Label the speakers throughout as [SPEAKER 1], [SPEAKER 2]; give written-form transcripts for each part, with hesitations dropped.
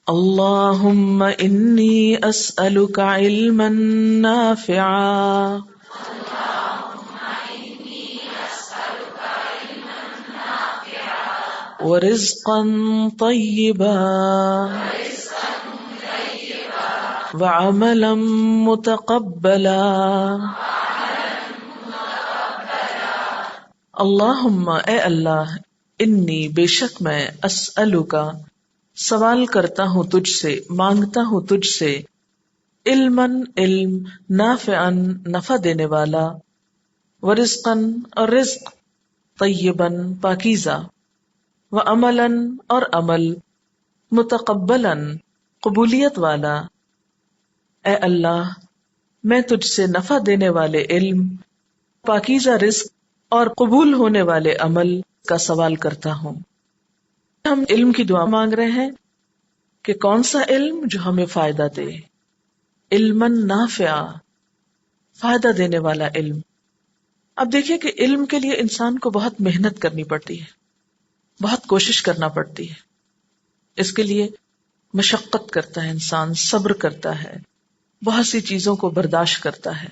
[SPEAKER 1] اللہم انی اسألک علما نافعا ورزقا طیبا وعملا متقبلا. اللہم اے اللہ، انی بے شک میں، اسألک سوال کرتا ہوں تجھ سے، مانگتا ہوں تجھ سے، علماً علم، نافعاً نفع دینے والا، ورزقاً اور رزق، طیباً پاکیزہ، وعملاً اور عمل، متقبلاً قبولیت والا. اے اللہ، میں تجھ سے نفع دینے والے علم، پاکیزہ رزق اور قبول ہونے والے عمل کا سوال کرتا ہوں. ہم علم کی دعا مانگ رہے ہیں کہ کون سا علم جو ہمیں فائدہ دے، علماً نافعا، فائدہ دینے والا علم. اب دیکھیے کہ علم کے لیے انسان کو بہت محنت کرنی پڑتی ہے، بہت کوشش کرنا پڑتی ہے. اس کے لیے مشقت کرتا ہے انسان، صبر کرتا ہے، بہت سی چیزوں کو برداشت کرتا ہے.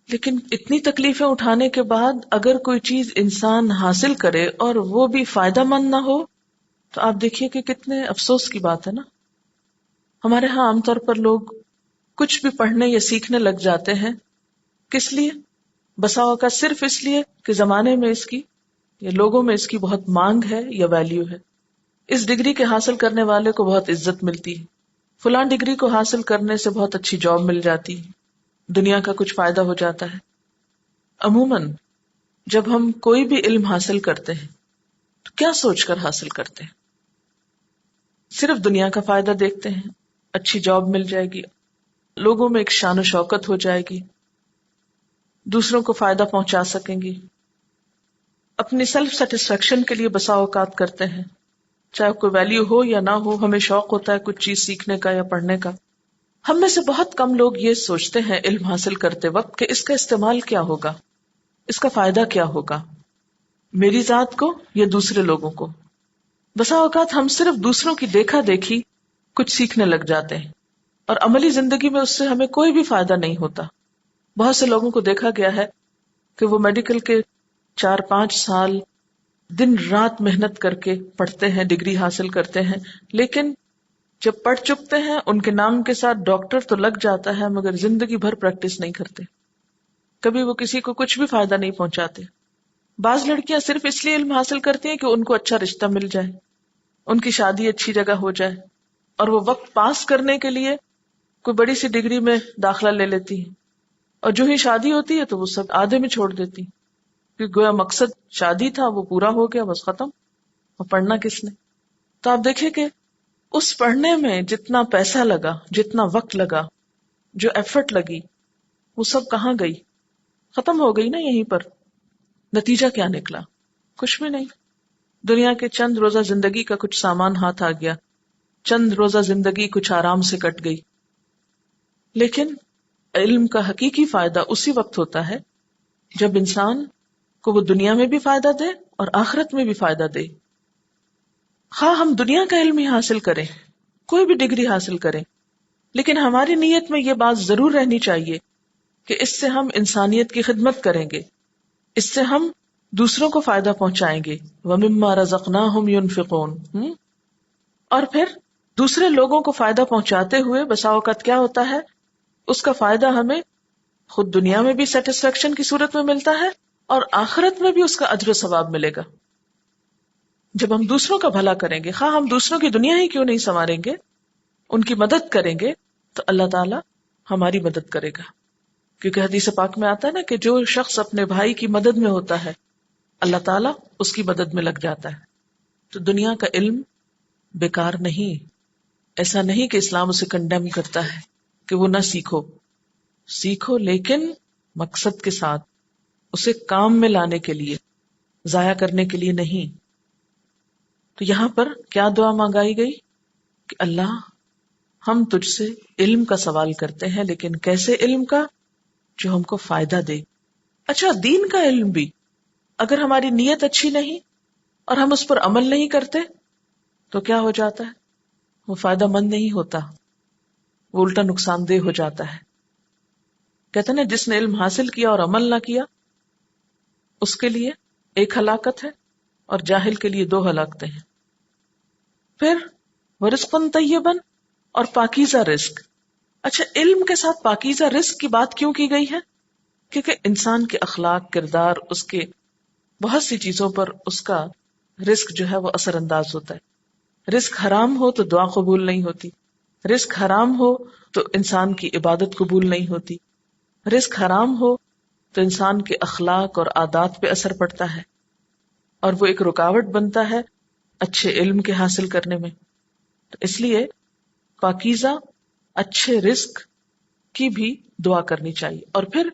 [SPEAKER 1] لیکن اتنی تکلیفیں اٹھانے کے بعد اگر کوئی چیز انسان حاصل کرے اور وہ بھی فائدہ مند نہ ہو تو آپ دیکھیے کہ کتنے افسوس کی بات ہے نا. ہمارے ہاں عام طور پر لوگ کچھ بھی پڑھنے یا سیکھنے لگ جاتے ہیں، کس لیے؟ بسا اوقات صرف اس لیے کہ زمانے میں اس کی یا لوگوں میں اس کی بہت مانگ ہے یا ویلیو ہے. اس ڈگری کے حاصل کرنے والے کو بہت عزت ملتی ہے، فلاں ڈگری کو حاصل کرنے سے بہت اچھی جاب مل جاتی ہے، دنیا کا کچھ فائدہ ہو جاتا ہے. عموماً جب ہم کوئی بھی علم حاصل کرتے ہیں تو کیا سوچ کر حاصل کرتے ہیں؟ صرف دنیا کا فائدہ دیکھتے ہیں، اچھی جاب مل جائے گی، لوگوں میں ایک شان و شوکت ہو جائے گی، دوسروں کو فائدہ پہنچا سکیں گی. اپنی سیلف سیٹسفیکشن کے لیے بسا اوقات کرتے ہیں، چاہے کوئی ویلیو ہو یا نہ ہو، ہمیں شوق ہوتا ہے کچھ چیز سیکھنے کا یا پڑھنے کا. ہم میں سے بہت کم لوگ یہ سوچتے ہیں علم حاصل کرتے وقت کہ اس کا استعمال کیا ہوگا، اس کا فائدہ کیا ہوگا، میری ذات کو یا دوسرے لوگوں کو. بسا اوقات ہم صرف دوسروں کی دیکھا دیکھی کچھ سیکھنے لگ جاتے ہیں اور عملی زندگی میں اس سے ہمیں کوئی بھی فائدہ نہیں ہوتا. بہت سے لوگوں کو دیکھا گیا ہے کہ وہ میڈیکل کے 4-5 سال دن رات محنت کر کے پڑھتے ہیں، ڈگری حاصل کرتے ہیں، لیکن جب پڑھ چکتے ہیں ان کے نام کے ساتھ ڈاکٹر تو لگ جاتا ہے مگر زندگی بھر پریکٹس نہیں کرتے، کبھی وہ کسی کو کچھ بھی فائدہ نہیں پہنچاتے. بعض لڑکیاں صرف اس لیے علم حاصل کرتی ہیں کہ ان کو اچھا رشتہ مل جائے، ان کی شادی اچھی جگہ ہو جائے، اور وہ وقت پاس کرنے کے لیے کوئی بڑی سی ڈگری میں داخلہ لے لیتی ہیں، اور جو ہی شادی ہوتی ہے تو وہ سب آدھے میں چھوڑ دیتی، کیونکہ گویا مقصد شادی تھا وہ پورا ہو گیا، بس ختم، اور پڑھنا کس نے. تو آپ دیکھیں کہ اس پڑھنے میں جتنا پیسہ لگا، جتنا وقت لگا، جو ایفرٹ لگی، وہ سب کہاں گئی؟ ختم ہو گئی نا یہیں پر. نتیجہ کیا نکلا؟ کچھ بھی نہیں. دنیا کے چند روزہ زندگی کا کچھ سامان ہاتھ آ گیا، چند روزہ زندگی کچھ آرام سے کٹ گئی. لیکن علم کا حقیقی فائدہ اسی وقت ہوتا ہے جب انسان کو وہ دنیا میں بھی فائدہ دے اور آخرت میں بھی فائدہ دے. خواہ ہم دنیا کا علم ہی حاصل کریں، کوئی بھی ڈگری حاصل کریں، لیکن ہماری نیت میں یہ بات ضرور رہنی چاہیے کہ اس سے ہم انسانیت کی خدمت کریں گے، اس سے ہم دوسروں کو فائدہ پہنچائیں گے. وَمِمَّا رَزَقْنَاهُمْ يُنْفِقُونَ. اور پھر دوسرے لوگوں کو فائدہ پہنچاتے ہوئے بسا اوقات کیا ہوتا ہے، اس کا فائدہ ہمیں خود دنیا میں بھی سیٹسفیکشن کی صورت میں ملتا ہے اور آخرت میں بھی اس کا اجر و ثواب ملے گا. جب ہم دوسروں کا بھلا کریں گے، خواہ ہم دوسروں کی دنیا ہی کیوں نہیں سنواریں گے، ان کی مدد کریں گے، تو اللہ تعالیٰ ہماری مدد کرے گا. کیونکہ حدیث پاک میں آتا ہے نا کہ جو شخص اپنے بھائی کی مدد میں ہوتا ہے اللہ تعالیٰ اس کی مدد میں لگ جاتا ہے. تو دنیا کا علم بیکار نہیں. ایسا نہیں کہ اسلام اسے کنڈیم کرتا ہے کہ وہ نہ سیکھو، سیکھو لیکن مقصد کے ساتھ، اسے کام میں لانے کے لیے، ضائع کرنے کے لیے نہیں. تو یہاں پر کیا دعا مانگائی گئی کہ اللہ ہم تجھ سے علم کا سوال کرتے ہیں، لیکن کیسے علم کا جو ہم کو فائدہ دے. اچھا، دین کا علم بھی اگر ہماری نیت اچھی نہیں اور ہم اس پر عمل نہیں کرتے تو کیا ہو جاتا ہے؟ وہ فائدہ مند نہیں ہوتا، وہ الٹا نقصان دہ ہو جاتا ہے. کہتے ہیں جس نے علم حاصل کیا اور عمل نہ کیا اس کے لیے ایک ہلاکت ہے اور جاہل کے لیے 2 ہلاکتیں ہیں. پھر ورزقاً طیباً اور پاکیزہ رزق. اچھا، علم کے ساتھ پاکیزہ رزق کی بات کیوں کی گئی ہے؟ کیونکہ انسان کے اخلاق، کردار، اس کے بہت سی چیزوں پر اس کا رزق جو ہے وہ اثر انداز ہوتا ہے. رزق حرام ہو تو دعا قبول نہیں ہوتی، رزق حرام ہو تو انسان کی عبادت قبول نہیں ہوتی، رزق حرام ہو تو انسان کے اخلاق اور عادات پہ اثر پڑتا ہے اور وہ ایک رکاوٹ بنتا ہے اچھے علم کے حاصل کرنے میں. تو اس لیے پاکیزہ اچھے رزق کی بھی دعا کرنی چاہیے. اور پھر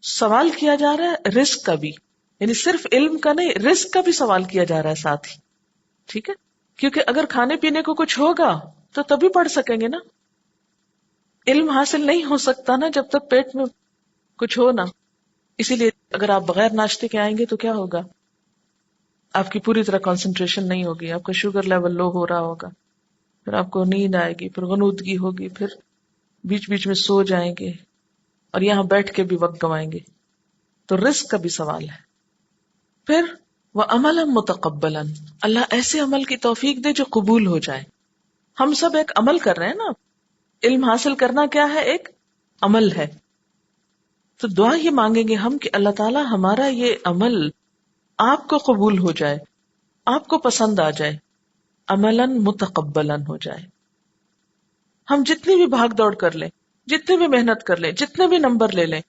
[SPEAKER 1] سوال کیا جا رہا ہے رزق کا بھی، یعنی صرف علم کا نہیں، رزق کا بھی سوال کیا جا رہا ہے ساتھ ہی. ٹھیک ہے، کیونکہ اگر کھانے پینے کو کچھ ہوگا تو تبھی پڑھ سکیں گے نا. علم حاصل نہیں ہو سکتا نا جب تک پیٹ میں کچھ ہو نا. اسی لیے اگر آپ بغیر ناشتے کے آئیں گے تو کیا ہوگا؟ آپ کی پوری طرح کنسنٹریشن نہیں ہوگی، آپ کا شوگر لیول لو ہو رہا ہوگا، پھر آپ کو نیند آئے گی، پھر غنودگی ہوگی، پھر بیچ بیچ میں سو جائیں گے اور یہاں بیٹھ کے بھی وقت گوائیں گے. تو رزق کا بھی سوال ہے. پھر وَعَمَلًا مُتَقَبَّلًا، اللہ ایسے عمل کی توفیق دے جو قبول ہو جائے. ہم سب ایک عمل کر رہے ہیں نا، علم حاصل کرنا کیا ہے؟ ایک عمل ہے. تو دعا یہ مانگیں گے ہم کہ اللہ تعالیٰ ہمارا یہ عمل آپ کو قبول ہو جائے، آپ کو پسند آ جائے، عملاً متقبلاً ہو جائے. ہم جتنی بھی بھاگ دوڑ کر لیں، جتنی بھی محنت کر لیں، جتنے بھی نمبر لے لیں،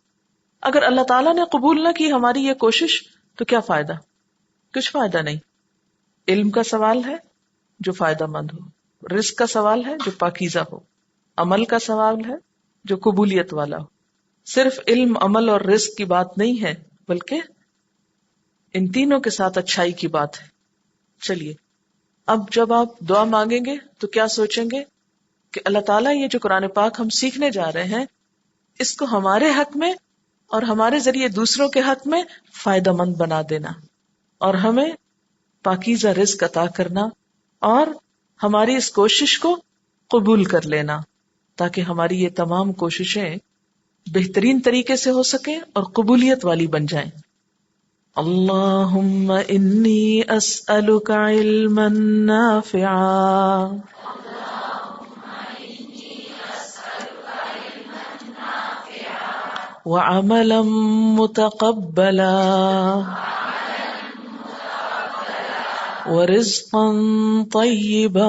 [SPEAKER 1] اگر اللہ تعالیٰ نے قبول نہ کی ہماری یہ کوشش تو کیا فائدہ؟ کچھ فائدہ نہیں. علم کا سوال ہے جو فائدہ مند ہو، رزق کا سوال ہے جو پاکیزہ ہو، عمل کا سوال ہے جو قبولیت والا ہو. صرف علم، عمل اور رزق کی بات نہیں ہے بلکہ ان تینوں کے ساتھ اچھائی کی بات ہے. چلیے اب جب آپ دعا مانگیں گے تو کیا سوچیں گے کہ اللہ تعالیٰ یہ جو قرآن پاک ہم سیکھنے جا رہے ہیں اس کو ہمارے حق میں اور ہمارے ذریعے دوسروں کے حق میں فائدہ مند بنا دینا، اور ہمیں پاکیزہ رزق عطا کرنا، اور ہماری اس کوشش کو قبول کر لینا تاکہ ہماری یہ تمام کوششیں بہترین طریقے سے ہو سکیں اور قبولیت والی بن جائیں. اللہم انی اسألک علما نافعا وعملا متقبلا ورزقا طیبا